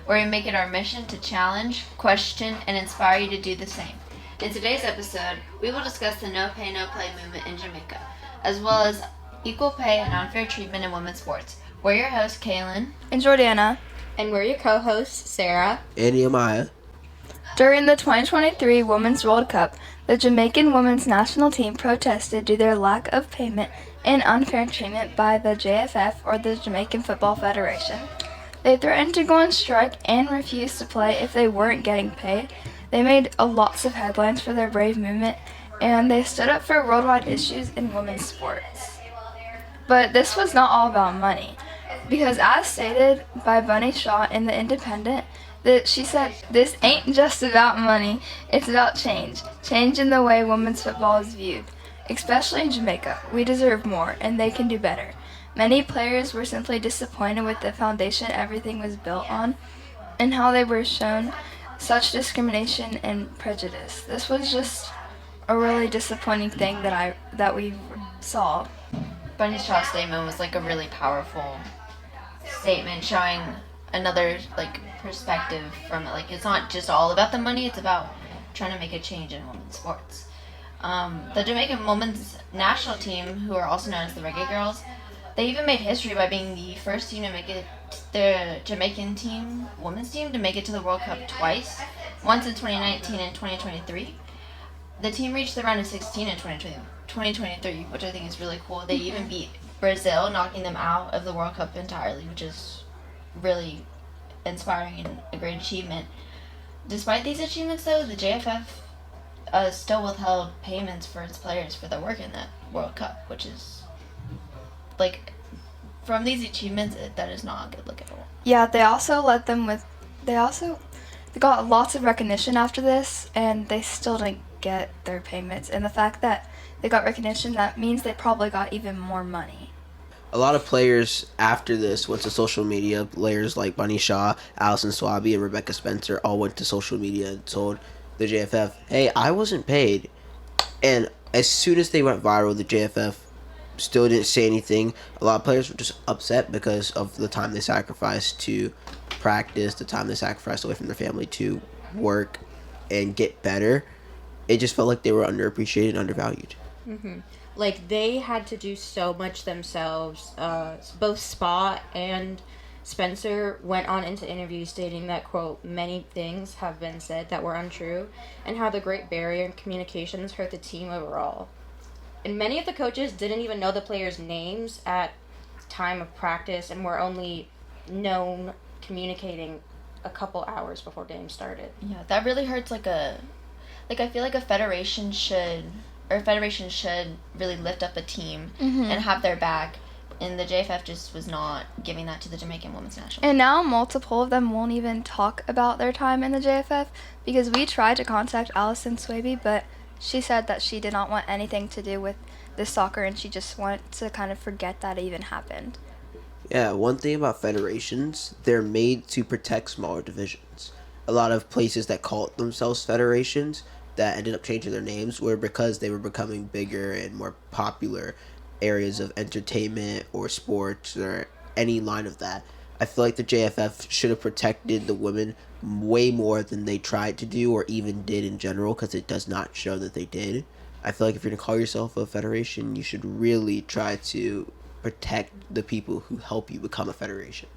where we make it our mission to challenge, question, and inspire you to do the same. In today's episode, we will discuss the No Pay, No Play movement in Jamaica, as well as equal pay and unfair treatment in women's sports. We're your hosts, Kaylin and Jordana. And we're your co-hosts, Sarah and Nehemiah. During the 2023 Women's World Cup, the Jamaican women's national team protested due to their lack of payment and unfair treatment by the JFF, or the Jamaican Football Federation. They threatened to go on strike and refused to play if they weren't getting paid. They made lots of headlines for their brave movement, and they stood up for worldwide issues in women's sports. But this was not all about money, because as stated by Bunny Shaw in The Independent, that she said, "This ain't just about money, it's about change. Change in the way women's football is viewed. Especially in Jamaica, we deserve more, and they can do better." Many players were simply disappointed with the foundation everything was built on, and how they were shown such discrimination and prejudice. This was just a really disappointing thing that we saw. Bunny Shaw's statement was like a really powerful statement, showing another perspective from it. It's not just all about the money, it's about trying to make a change in women's sports. The Jamaican women's national team, who are also known as the Reggae Girls, they even made history by being the first team to make it, the Jamaican team, women's team, to make it to the World Cup twice, once in 2019 and 2023. The team reached the round of 16 in 2023, which I think is really cool. They even beat Brazil, knocking them out of the World Cup entirely, which is really inspiring and a great achievement. Despite these achievements, though, the JFF still withheld payments for its players for their work in that World Cup, which is, from these achievements, that is not a good look at all. Yeah, they also they got lots of recognition after this, and they still didn't get their payments. And the fact that they got recognition, that means they probably got even more money. A lot of players after this went to social media. Players like Bunny Shaw, Alison Swaby, and Rebecca Spencer all went to social media and told the JFF, "Hey, I wasn't paid." And as soon as they went viral, the JFF still didn't say anything. A lot of players were just upset because of the time they sacrificed to practice, the time they sacrificed away from their family to work and get better. It just felt like they were underappreciated and undervalued. Mm-hmm. They had to do so much themselves. Both Spa and Spencer went on into interviews stating that, quote, "many things have been said that were untrue, and how the Great Barrier in communications hurt the team overall." And many of the coaches didn't even know the players' names at time of practice and were only known communicating a couple hours before games started. Yeah, that really hurts. I feel like a federation should really lift up a team and have their back. And the JFF just was not giving that to the Jamaican women's national team. And now multiple of them won't even talk about their time in the JFF, because we tried to contact Alison Swaby, but she said that she did not want anything to do with this soccer, and she just wanted to kind of forget that it even happened. Yeah, one thing about federations, they're made to protect smaller divisions. A lot of places that called themselves federations that ended up changing their names were because they were becoming bigger and more popular areas of entertainment or sports or any line of that. I feel like the JFF should have protected the women way more than they tried to do or even did in general, because it does not show that they did. I feel like if you're going to call yourself a federation, you should really try to protect the people who help you become a federation.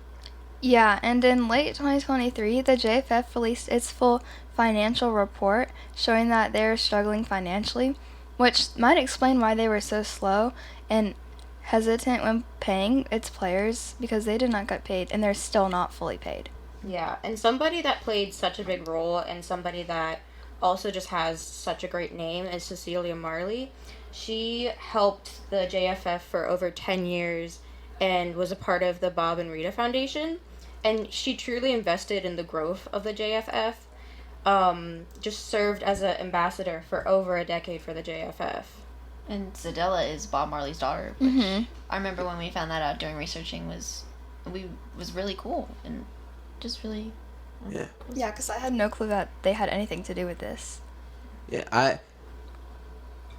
Yeah, and in late 2023, the JFF released its full financial report showing that they're struggling financially, which might explain why they were so slow and hesitant when paying its players, because they did not get paid, and they're still not fully paid. Yeah, and somebody that played such a big role and somebody that also just has such a great name is Cecilia Marley. She helped the JFF for over 10 years and was a part of the Bob and Rita Foundation. And she truly invested in the growth of the JFF. Just served as an ambassador for over a decade for the JFF. And Zadella is Bob Marley's daughter, which I remember when we found that out during researching was really cool and just really... Yeah. Yeah, because I had no clue that they had anything to do with this. Yeah,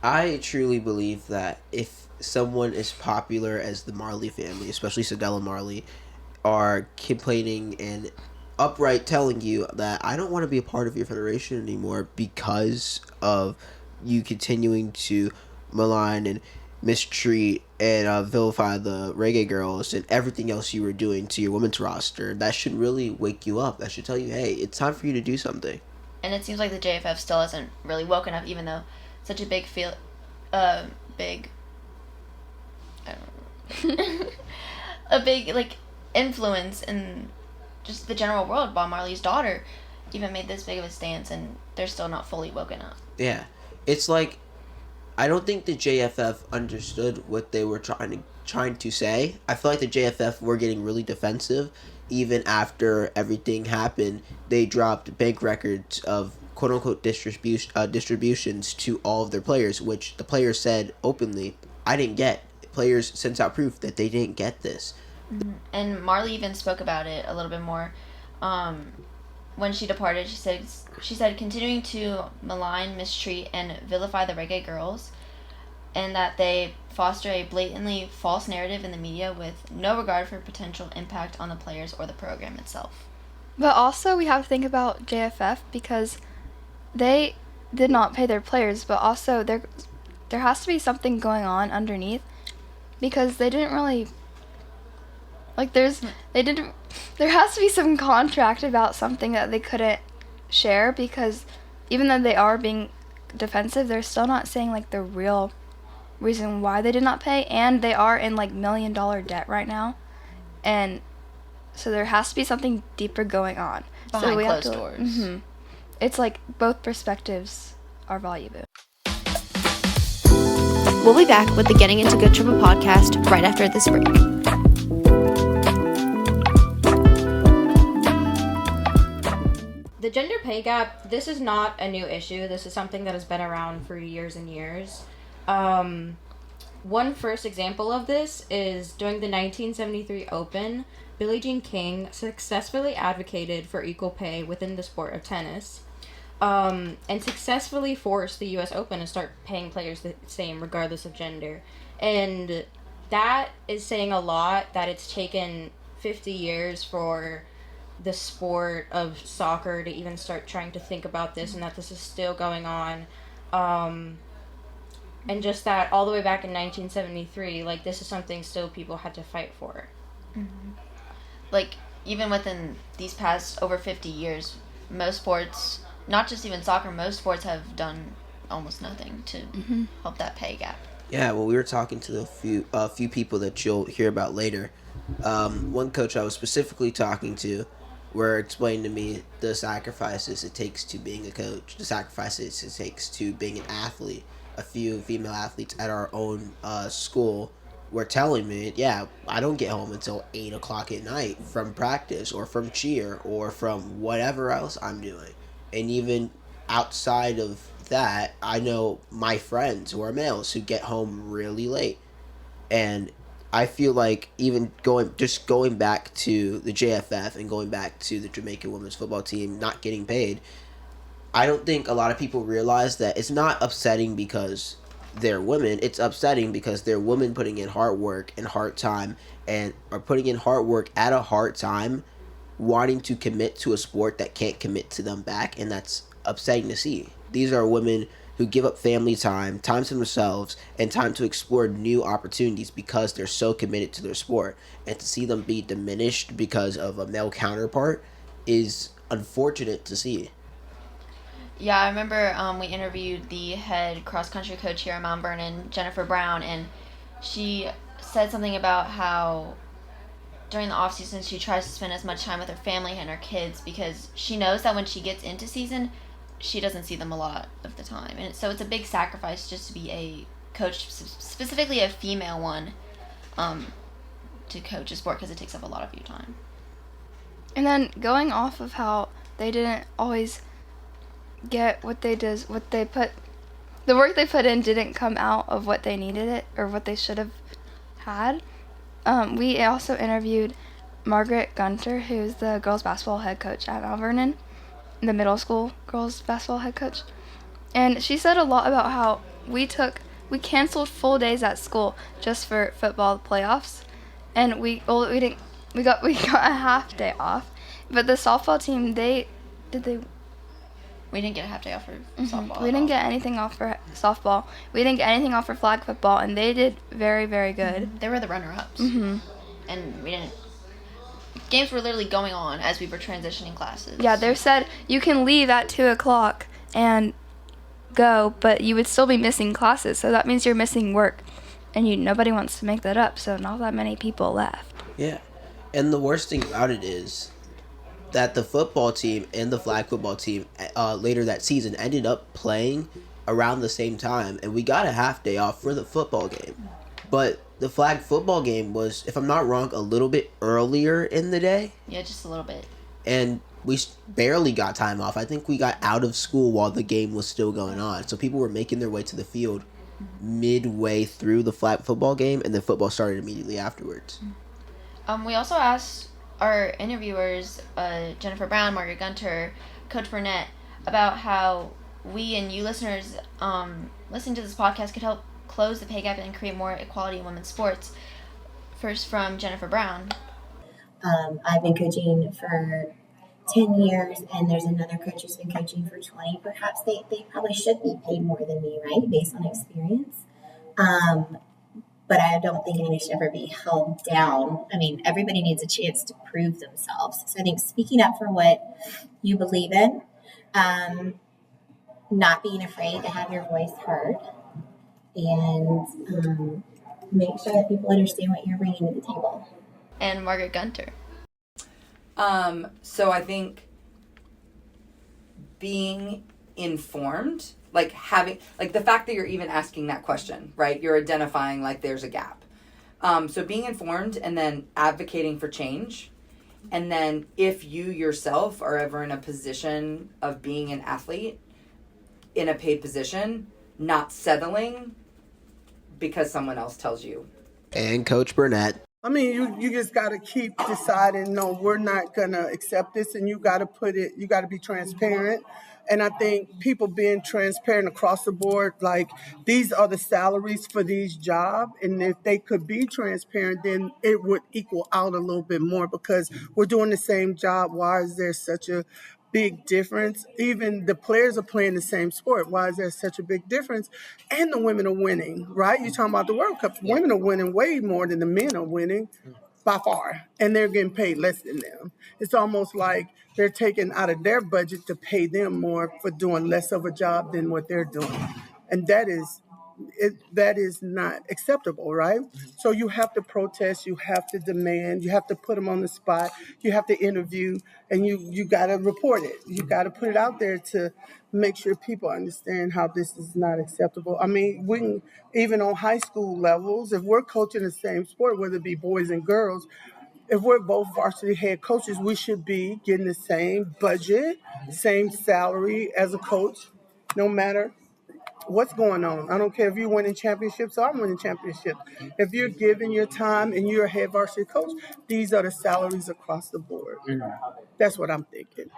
I truly believe that if someone as popular as the Marley family, especially Sadella Marley, are complaining and upright telling you that I don't want to be a part of your federation anymore because of you continuing to malign and mistreat and vilify the reggae girls and everything else you were doing to your women's roster. That should really wake you up. That should tell you, hey, it's time for you to do something. And it seems like the JFF still hasn't really woken up, even though such a big big, I don't know, a big like influence in just the general world. Bob Marley's daughter even made this big of a stance, and they're still not fully woken up. Yeah, it's like I don't think the JFF understood what they were trying to say. I feel like the JFF were getting really defensive. Even after everything happened, they dropped bank records of quote-unquote distributions to all of their players, which the players said openly, I didn't get. Players sent out proof that they didn't get this. Mm-hmm. And Marley even spoke about it a little bit more. When she departed, she said continuing to malign, mistreat, and vilify the reggae girls, and that they foster a blatantly false narrative in the media with no regard for potential impact on the players or the program itself. But also we have to think about JFF because they did not pay their players, but also there has to be something going on underneath because they didn't really there has to be some contract about something that they couldn't share because even though they are being defensive, they're still not saying like the real reason why they did not pay, and they are in like $1 million debt right now, and so there has to be something deeper going on Behind so closed doors. Mm-hmm. It's like both perspectives are valuable. We'll be back with the Getting Into Good Trouble podcast right after this break. The gender pay gap, this is not a new issue. This is something that has been around for years and years. One first example of this is during the 1973 Open, Billie Jean King successfully advocated for equal pay within the sport of tennis, and successfully forced the U.S. Open to start paying players the same regardless of gender. And that is saying a lot that it's taken 50 years for the sport of soccer to even start trying to think about this, and that this is still going on. And just that all the way back in 1973, like, this is something still people had to fight for. Mm-hmm. Like, even within these past over 50 years, most sports, not just even soccer, most sports have done almost nothing to help that pay gap. Yeah, well, we were talking to a few people that you'll hear about later. One coach I was specifically talking to were explaining to me the sacrifices it takes to being a coach, the sacrifices it takes to being an athlete. A few female athletes at our own school were telling me, yeah, I don't get home until 8 o'clock at night from practice or from cheer or from whatever else I'm doing. And even outside of that, I know my friends who are males who get home really late. And I feel like even going back to the JFF and going back to the Jamaican women's football team not getting paid, I don't think a lot of people realize that it's not upsetting because they're women. It's upsetting because they're women putting in hard work and hard time and are putting in hard work at a hard time, wanting to commit to a sport that can't commit to them back, and that's upsetting to see. These are women who give up family time to themselves, and time to explore new opportunities because they're so committed to their sport. And to see them be diminished because of a male counterpart is unfortunate to see. Yeah, I remember we interviewed the head cross-country coach here at Mount Vernon, Jennifer Brown, and she said something about how during the off-season she tries to spend as much time with her family and her kids because she knows that when she gets into season, she doesn't see them a lot of the time. And so it's a big sacrifice just to be a coach, specifically a female one, to coach a sport because it takes up a lot of your time. And then going off of how they didn't always get the work they put in didn't come out of what they needed it or what they should have had. We also interviewed Margaret Gunter, who's the girls basketball head coach at Mount Vernon, the middle school girls basketball head coach, and she said a lot about how we canceled full days at school just for football playoffs, and we got a half day off, But the softball team, they We didn't get a half day off for softball. we didn't get anything off for softball. We didn't get anything off for flag football, and they did very, very good. They were the runner-ups. Mm-hmm. And we didn't. Games were literally going on as we were transitioning classes. Yeah, they said you can leave at 2:00 and go, but you would still be missing classes, so that means you're missing work, and nobody wants to make that up, so not that many people left. Yeah. And the worst thing about it is that the football team and the flag football team later that season ended up playing around the same time, and we got a half day off for the football game. But the flag football game was, if I'm not wrong, a little bit earlier in the day. Yeah, just a little bit. And we barely got time off. I think we got out of school while the game was still going on. So people were making their way to the field midway through the flag football game, and the football started immediately afterwards. We also asked our interviewers, Jennifer Brown, Margaret Gunter, Coach Burnett, about how we and you listeners listening to this podcast could help close the pay gap and create more equality in women's sports. First from Jennifer Brown. I've been coaching for 10 years, and there's another coach who's been coaching for 20. Perhaps they probably should be paid more than me, right, based on experience. But I don't think anyone should ever be held down. I mean, everybody needs a chance to prove themselves. So I think speaking up for what you believe in, not being afraid to have your voice heard, and make sure that people understand what you're bringing to the table. And Margaret Gunter. So I think being informed, like having, like the fact that you're even asking that question, right? You're identifying like there's a gap. So being informed and then advocating for change. And then if you yourself are ever in a position of being an athlete in a paid position, not settling because someone else tells you. And Coach Burnett. I mean, you just got to keep deciding, no, we're not going to accept this, and you got to be transparent. And I think people being transparent across the board, like these are the salaries for these jobs. And if they could be transparent, then it would equal out a little bit more, because we're doing the same job. Why is there such a big difference? Even the players are playing the same sport. Why is there such a big difference? And the women are winning, right? You're talking about the World Cup. Women are winning way more than the men are winning by far, and they're getting paid less than them. It's almost like they're taking out of their budget to pay them more for doing less of a job than what they're doing. And that is not acceptable, right? So you have to protest, you have to demand, you have to put them on the spot, you have to interview, and you got to report it. You got to put it out there to make sure people understand how this is not acceptable. I mean, we can, even on high school levels, if we're coaching the same sport, whether it be boys and girls, if we're both varsity head coaches, we should be getting the same budget, same salary as a coach, no matter what's going on. I don't care if you're winning championships or I'm winning championships. If you're giving your time and you're a head varsity coach, these are the salaries across the board. That's what I'm thinking.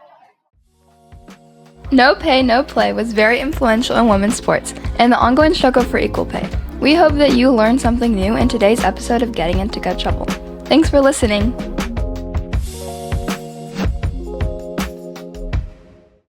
No pay, no play was very influential in women's sports and the ongoing struggle for equal pay. We hope that you learned something new in today's episode of Getting Into Good Trouble. Thanks for listening.